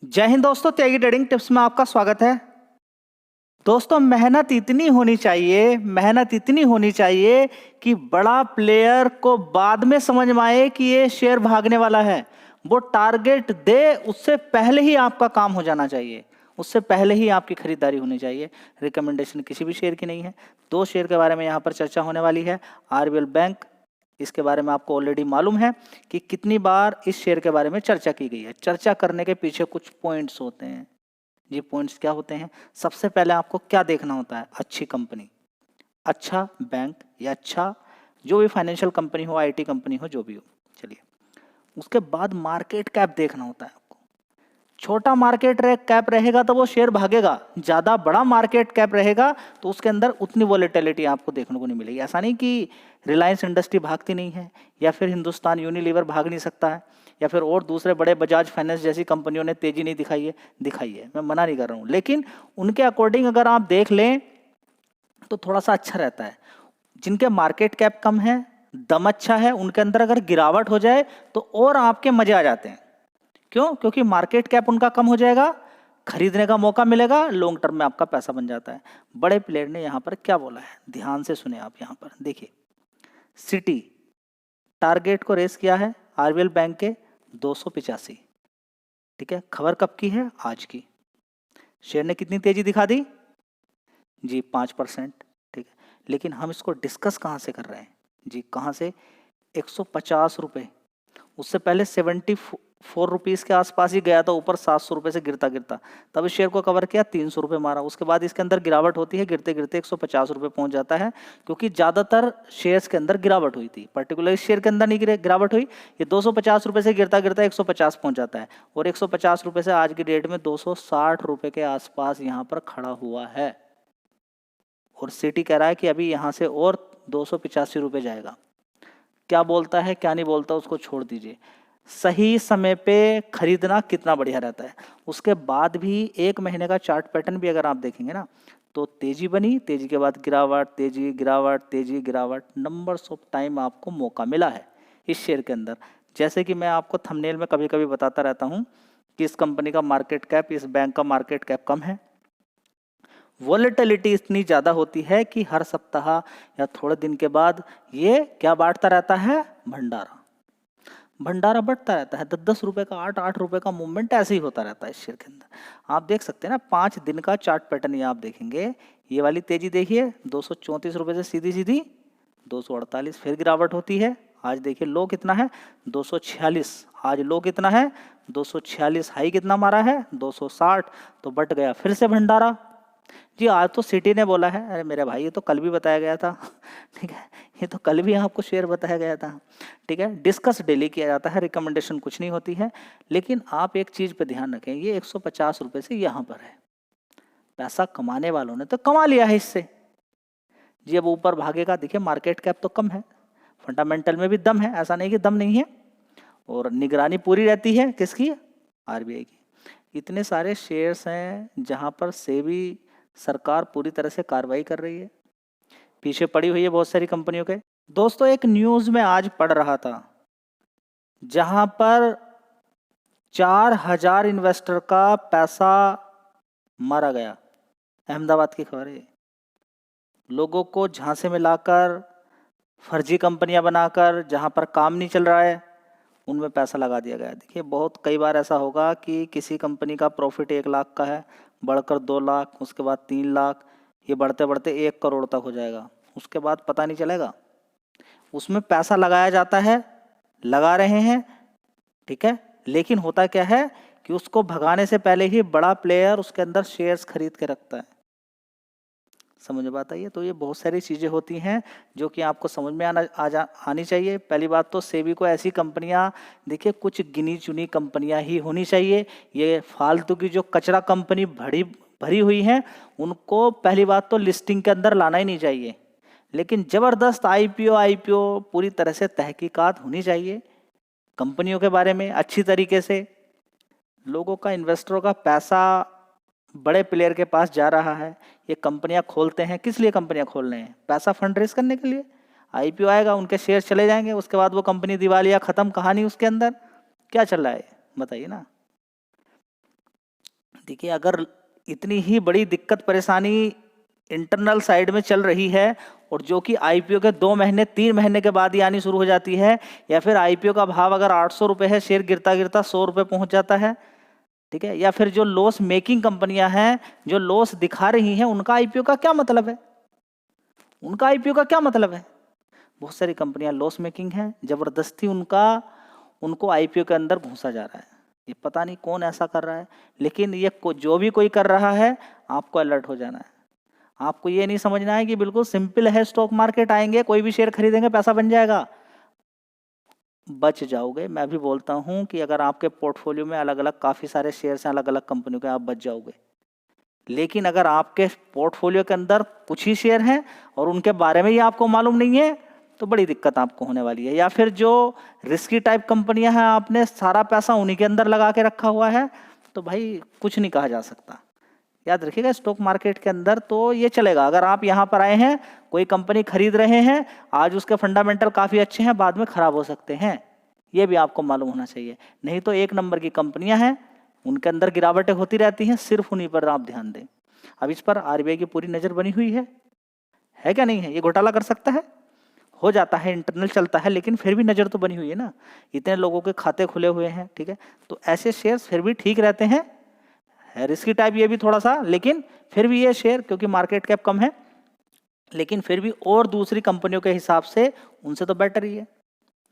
जय हिंद दोस्तों, त्यागी trading tips में आपका स्वागत है। दोस्तों, मेहनत इतनी होनी चाहिए कि बड़ा प्लेयर को बाद में समझ में आए कि ये शेयर भागने वाला है। वो टारगेट दे, उससे पहले ही आपका काम हो जाना चाहिए, उससे पहले ही आपकी खरीदारी होनी चाहिए। रिकमेंडेशन किसी भी शेयर की नहीं है। दो शेयर के बारे में यहाँ पर चर्चा होने वाली है। आरबीएल बैंक, इसके बारे में आपको ऑलरेडी मालूम है कि कितनी बार इस शेयर के बारे में चर्चा की गई है। चर्चा करने के पीछे कुछ पॉइंट्स होते हैं। ये पॉइंट्स क्या होते हैं? सबसे पहले आपको क्या देखना होता है? अच्छी कंपनी, अच्छा बैंक या अच्छा जो भी फाइनेंशियल कंपनी हो, आईटी कंपनी हो, जो भी हो। चलिए, उसके बाद मार्केट कैप देखना होता है आपको। छोटा मार्केट कैप रहेगा तो वो शेयर भागेगा, ज़्यादा बड़ा मार्केट कैप रहेगा तो उसके अंदर उतनी वॉलेटिलिटी आपको देखने को नहीं मिलेगी। ऐसा नहीं कि रिलायंस इंडस्ट्री भागती नहीं है, या फिर हिंदुस्तान यूनिलीवर भाग नहीं सकता है, या फिर और दूसरे बड़े बजाज फाइनेंस जैसी कंपनियों ने तेजी नहीं दिखाई है, मैं मना नहीं कर रहा हूँ। लेकिन उनके अकॉर्डिंग अगर आप देख लें तो थोड़ा सा अच्छा रहता है। जिनके मार्केट कैप कम है, दम अच्छा है, उनके अंदर अगर गिरावट हो जाए तो और आपके मजे आ जाते हैं। क्यों? क्योंकि मार्केट कैप उनका कम हो जाएगा, खरीदने का मौका मिलेगा, लॉन्ग टर्म में आपका पैसा बन जाता है। बड़े प्लेयर ने यहाँ पर क्या बोला है, ध्यान से सुने आप। यहाँ पर देखिए, सिटी टारगेट को रेस किया है आरबीएल बैंक के 285। ठीक है, खबर कब की है? आज की। शेयर ने कितनी तेजी दिखा दी जी? 5%। ठीक है, लेकिन हम इसको डिस्कस कहाँ से कर रहे हैं जी? कहाँ से? 150 रुपये। उससे पहले 74 रुपीज़ के आसपास ही गया था ऊपर, 700 रुपये से गिरता गिरता। तब इस शेयर को कवर किया, 300 रुपये मारा। उसके बाद इसके अंदर गिरावट होती है, गिरते गिरते 150 रुपये पहुंच जाता है, क्योंकि ज़्यादातर शेयर्स के अंदर गिरावट हुई थी। पर्टिकुलर इस शेयर के अंदर नहीं गिरावट हुई। ये 250 रुपये से गिरता गिरता 150 पहुंच जाता है, और 150 रुपये से आज की डेट में 260 रुपये के आसपास यहाँ पर खड़ा हुआ है। और सिटी कह रहा है कि अभी यहाँ से और 285 रुपये जाएगा। क्या बोलता है क्या नहीं बोलता उसको छोड़ दीजिए, सही समय पे खरीदना कितना बढ़िया रहता है। उसके बाद भी एक महीने का चार्ट पैटर्न भी अगर आप देखेंगे ना, तो तेजी बनी, तेजी के बाद गिरावट, तेजी गिरावट, तेजी गिरावट, नंबर्स ऑफ टाइम आपको मौका मिला है इस शेयर के अंदर। जैसे कि मैं आपको थंबनेल में कभी कभी बताता रहता हूँ कि इस कंपनी का मार्केट कैप, इस बैंक का मार्केट कैप कम है। वॉलेटिलिटी इतनी ज़्यादा होती है कि हर सप्ताह या थोड़े दिन के बाद ये क्या बांटता रहता है? भंडारा। भंडारा बढ़ता रहता है, 10-10 रुपये का, 8-8 रुपये का मूवमेंट ऐसे ही होता रहता है इस शेयर के अंदर। आप देख सकते हैं ना, 5 दिन का चार्ट पैटर्न ये आप देखेंगे, ये वाली तेजी देखिए, 234 रुपये से सीधी सीधी 248, फिर गिरावट होती है। आज देखिए लो कितना है? 246। आज लो कितना है? 246। हाई कितना मारा है? 260। तो बट गया फिर से भंडारा जी। आज तो सिटी ने बोला है, अरे मेरे भाई ये तो कल भी बताया गया था। ठीक है, ये तो कल भी आपको शेयर बताया गया था। ठीक है, डिस्कस डेली किया जाता है, रिकमेंडेशन कुछ नहीं होती है। लेकिन आप एक चीज़ पे ध्यान रखें, ये 150 रुपये से यहाँ पर है। पैसा कमाने वालों ने तो कमा लिया है इससे जी। अब ऊपर भागेगा, देखिए मार्केट कैप तो कम है, फंडामेंटल में भी दम है, ऐसा नहीं कि दम नहीं है। और निगरानी पूरी रहती है किसकी? आरबीआई की। इतने सारे शेयर्स हैं जहाँ पर सेबी सरकार पूरी तरह से कार्रवाई कर रही है, पीछे पड़ी हुई है बहुत सारी कंपनियों के। दोस्तों, एक न्यूज़ में आज पढ़ रहा था जहाँ पर 4000 इन्वेस्टर का पैसा मारा गया। अहमदाबाद की खबर है। लोगों को झांसे में लाकर, फर्जी कंपनियां बनाकर, जहाँ पर काम नहीं चल रहा है उनमें पैसा लगा दिया गया। देखिए, बहुत कई बार ऐसा होगा कि किसी कंपनी का प्रॉफिट 1 लाख का है, बढ़कर 2 लाख, उसके बाद 3 लाख, ये बढ़ते बढ़ते 1 करोड़ तक हो जाएगा। उसके बाद पता नहीं चलेगा। उसमें पैसा लगाया जाता है, लगा रहे हैं, ठीक है, लेकिन होता क्या है कि उसको भगाने से पहले ही बड़ा प्लेयर उसके अंदर शेयर्स खरीद के रखता है। समझ बात आई है? तो ये बहुत सारी चीज़ें होती हैं जो कि आपको समझ में आनी चाहिए। पहली बात तो सेबी को ऐसी कंपनियां, देखिए कुछ गिनी चुनी कंपनियां ही होनी चाहिए। ये फालतू की जो कचरा कंपनी भरी हुई हैं उनको पहली बात तो लिस्टिंग के अंदर लाना ही नहीं चाहिए। लेकिन ज़बरदस्त आईपीओ पूरी तरह से तहकीकात होनी चाहिए कंपनियों के बारे में अच्छी तरीके से। लोगों का, इन्वेस्टरों का पैसा बड़े प्लेयर के पास जा रहा है। ये कंपनियां खोलते हैं, किस लिए कंपनियां खोल रहे हैं? पैसा फंड रेज करने के लिए। आईपीओ आएगा, उनके शेयर चले जाएंगे, उसके बाद वो कंपनी दिवालिया, खत्म, कहानी उसके अंदर। क्या चल रहा है बताइए ना। देखिए, अगर इतनी ही बड़ी दिक्कत परेशानी इंटरनल साइड में चल रही है और जो कि आईपीओ के 2 महीने 3 महीने के बाद ही आनी शुरू हो जाती है, या फिर आईपीओ का भाव अगर 800 रुपये है, शेयर गिरता गिरता 100 रुपये पहुंच जाता है, ठीक है, या फिर जो लॉस मेकिंग कंपनियां हैं जो लॉस दिखा रही हैं, उनका आईपीओ का क्या मतलब है? उनका आईपीओ का क्या मतलब है? बहुत सारी कंपनियां लॉस मेकिंग हैं, जबरदस्ती उनको आईपीओ के अंदर घुसा जा रहा है। ये पता नहीं कौन ऐसा कर रहा है, लेकिन ये जो भी कोई कर रहा है, आपको अलर्ट हो जाना है। आपको ये नहीं समझना है कि बिल्कुल सिंपल है, स्टॉक मार्केट आएंगे, कोई भी शेयर खरीदेंगे, पैसा बन जाएगा। बच जाओगे। मैं भी बोलता हूं कि अगर आपके पोर्टफोलियो में अलग अलग काफ़ी सारे शेयर्स हैं अलग अलग कंपनियों के, आप बच जाओगे। लेकिन अगर आपके पोर्टफोलियो के अंदर कुछ ही शेयर हैं और उनके बारे में ही आपको मालूम नहीं है, तो बड़ी दिक्कत आपको होने वाली है। या फिर जो रिस्की टाइप कंपनियां हैं, आपने सारा पैसा उन्हीं के अंदर लगा के रखा हुआ है, तो भाई कुछ नहीं कहा जा सकता। याद रखिएगा, स्टॉक मार्केट के अंदर तो ये चलेगा। अगर आप यहाँ पर आए हैं, कोई कंपनी खरीद रहे हैं, आज उसके फंडामेंटल काफ़ी अच्छे हैं, बाद में ख़राब हो सकते हैं, ये भी आपको मालूम होना चाहिए। नहीं तो 1 नंबर की कंपनियां हैं, उनके अंदर गिरावटें होती रहती हैं, सिर्फ उन्हीं पर आप ध्यान दें। अब इस पर आरबीआई की पूरी नज़र बनी हुई है क्या नहीं है? ये घोटाला कर सकता है, हो जाता है, इंटरनल चलता है, लेकिन फिर भी नज़र तो बनी हुई है ना। इतने लोगों के खाते खुले हुए हैं, ठीक है, तो ऐसे शेयर्स फिर भी ठीक रहते हैं। है रिस्की टाइप ये भी थोड़ा सा, लेकिन फिर भी ये शेयर, क्योंकि मार्केट कैप कम है, लेकिन फिर भी और दूसरी कंपनियों के हिसाब से उनसे तो बेटर ही है,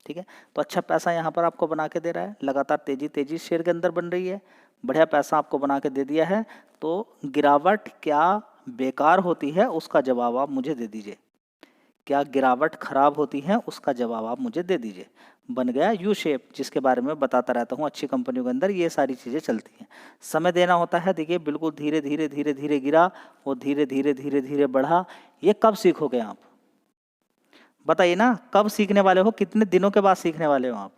ठीक है। तो अच्छा पैसा यहाँ पर आपको बना के दे रहा है, लगातार तेजी शेयर के अंदर बन रही है, बढ़िया पैसा आपको बना के दे दिया है। तो गिरावट क्या बेकार होती है, उसका जवाब आप मुझे दे दीजिए। क्या गिरावट खराब होती है, उसका जवाब आप मुझे दे दीजिए। बन गया यू शेप, जिसके बारे में बताता रहता हूँ। अच्छी कंपनियों के अंदर ये सारी चीज़ें चलती हैं। समय देना होता है। देखिए, बिल्कुल धीरे धीरे धीरे धीरे गिरा और धीरे धीरे धीरे धीरे बढ़ा। ये कब सीखोगे आप? बताइए ना, कब सीखने वाले हो? कितने दिनों के बाद सीखने वाले हो आप?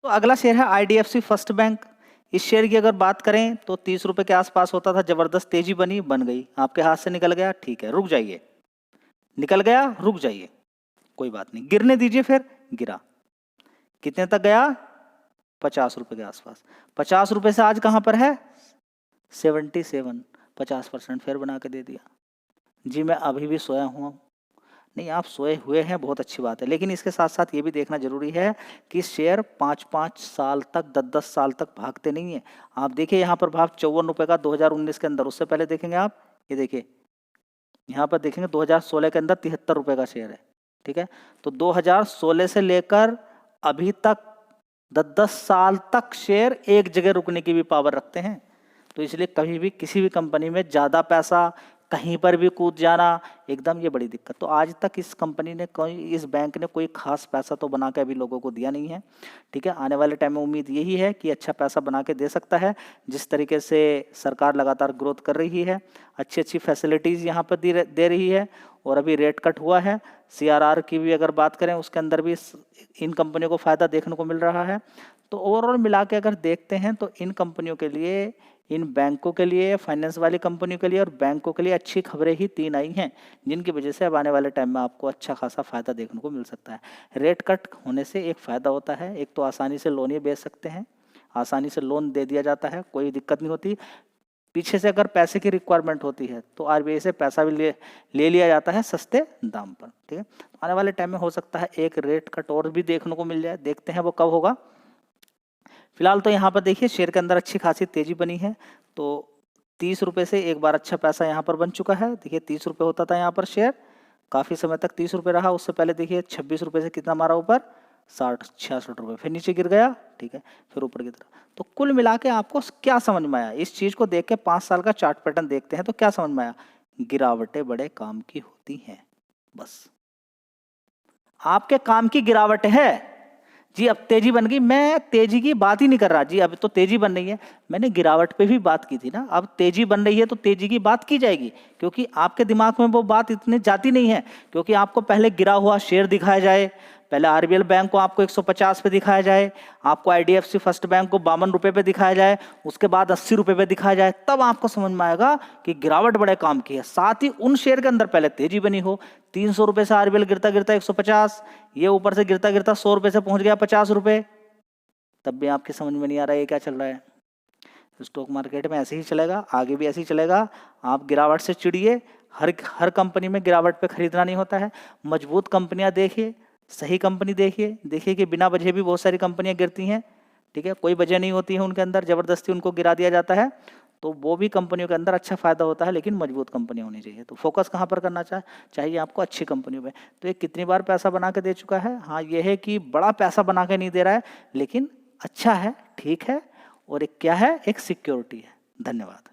तो अगला शेयर है आईडीएफसी फर्स्ट बैंक। इस शेयर की अगर बात करें तो 30 रुपये के आसपास होता था, जबरदस्त तेजी बनी, बन गई, आपके हाथ से निकल गया, ठीक है, रुक जाइए, निकल गया, रुक जाइए, कोई बात नहीं, गिरने दीजिए, फिर गिरा, कितने तक गया? 50 रुपये के आसपास। 50 रुपये से आज कहाँ पर है? 77, 50% फिर बना के दे दिया। जी मैं अभी भी सोया हुआ हूँ। नहीं, आप सोए हुए हैं, बहुत अच्छी बात है, लेकिन इसके साथ साथ ये भी देखना जरूरी है कि शेयर 5-5 साल तक, 10-10 साल तक भागते नहीं है। आप देखिए, यहाँ पर भाव 54 रुपये का 2019 के अंदर, उससे पहले देखेंगे आप, ये देखिए यहाँ पर देखेंगे 2016 के अंदर 73 रुपये का शेयर है, ठीक है। तो 2016 से लेकर अभी तक 10-10 साल तक शेयर एक जगह रुकने की भी पावर रखते हैं। तो इसलिए कभी भी किसी भी कंपनी में ज़्यादा पैसा कहीं पर भी कूद जाना, एकदम ये बड़ी दिक्कत। तो आज तक इस कंपनी ने इस बैंक ने कोई खास पैसा तो बना के अभी लोगों को दिया नहीं है, ठीक है। आने वाले टाइम में उम्मीद यही है कि अच्छा पैसा बना के दे सकता है। जिस तरीके से सरकार लगातार ग्रोथ कर रही है, अच्छी अच्छी फैसिलिटीज़ यहाँ पर दे रही है, और अभी रेट कट हुआ है, CRR की भी अगर बात करें उसके अंदर भी इन कंपनियों को फ़ायदा देखने को मिल रहा है। तो ओवरऑल मिला के अगर देखते हैं तो इन कंपनियों के लिए, इन बैंकों के लिए, फाइनेंस वाली कंपनियों के लिए और बैंकों के लिए अच्छी खबरें ही 3 आई हैं, जिनकी वजह से अब आने वाले टाइम में आपको अच्छा खासा फ़ायदा देखने को मिल सकता है। रेट कट होने से एक फ़ायदा होता है, एक तो आसानी से लोन ये बेच सकते हैं, आसानी से लोन दे दिया जाता है, कोई दिक्कत नहीं होती। पीछे से अगर पैसे की रिक्वायरमेंट होती है तो आरबीआई से पैसा भी ले लिया जाता है सस्ते दाम पर, ठीक है। तो आने वाले टाइम में हो सकता है एक रेट कट और भी देखने को मिल जाए, देखते हैं वो कब होगा। फिलहाल तो यहाँ पर देखिए शेयर के अंदर अच्छी खासी तेजी बनी है। तो 30 रुपये से एक बार अच्छा पैसा यहाँ पर बन चुका है। देखिए 30 रुपये होता था यहाँ पर शेयर, काफ़ी समय तक 30 रुपये रहा। उससे पहले देखिए 26 रुपये से कितना मारा ऊपर, 60-66 रुपये, फिर नीचे गिर गया, ठीक है, फिर ऊपर की तरफ। तो कुल मिला के आपको क्या समझ में आया? इस चीज़ को देख के 5 साल का चार्ट पैटर्न देखते हैं तो क्या समझ में आया? गिरावटें बड़े काम की होती हैं, बस आपके काम की गिरावट है। जी अब तेजी बन गई, मैं तेजी की बात ही नहीं कर रहा जी, अब तो तेजी बन रही है, मैंने गिरावट पे भी बात की थी ना। अब तेजी बन रही है तो तेजी की बात की जाएगी, क्योंकि आपके दिमाग में वो बात इतनी जाती नहीं है। क्योंकि आपको पहले गिरा हुआ शेयर दिखाया जाए, पहले आरबीएल बैंक को आपको 150 पे दिखाया जाए, आपको आईडीएफसी फर्स्ट बैंक को 52 रुपये पे दिखाया जाए, उसके बाद 80 रुपये पे दिखाया जाए, तब आपको समझ में आएगा कि गिरावट बड़े काम की है। साथ ही उन शेयर के अंदर पहले तेजी बनी हो, 300 रुपये से आरबीएल गिरता गिरता 150, ये ऊपर से गिरता गिरता 100 रुपये से पहुंच गया 50 रुपये, तब भी आपकी समझ में नहीं आ रहा है ये क्या चल रहा है। स्टॉक मार्केट में ऐसे ही चलेगा, आगे भी ऐसे ही चलेगा। आप गिरावट से चिढ़िए, हर कंपनी में गिरावट पे खरीदना नहीं होता है। मजबूत कंपनियां देखिए, सही कंपनी देखिए कि बिना वजह भी बहुत सारी कंपनियां गिरती हैं, ठीक है, कोई वजह नहीं होती है उनके अंदर, ज़बरदस्ती उनको गिरा दिया जाता है, तो वो भी कंपनियों के अंदर अच्छा फायदा होता है, लेकिन मजबूत कंपनी होनी चाहिए। तो फोकस कहाँ पर करना चाहिए आपको? अच्छी कंपनियों पे। तो ये कितनी बार पैसा बना के दे चुका है? हाँ, ये है कि बड़ा पैसा बना के नहीं दे रहा है, लेकिन अच्छा है, ठीक है, और एक क्या है, एक सिक्योरिटी है। धन्यवाद।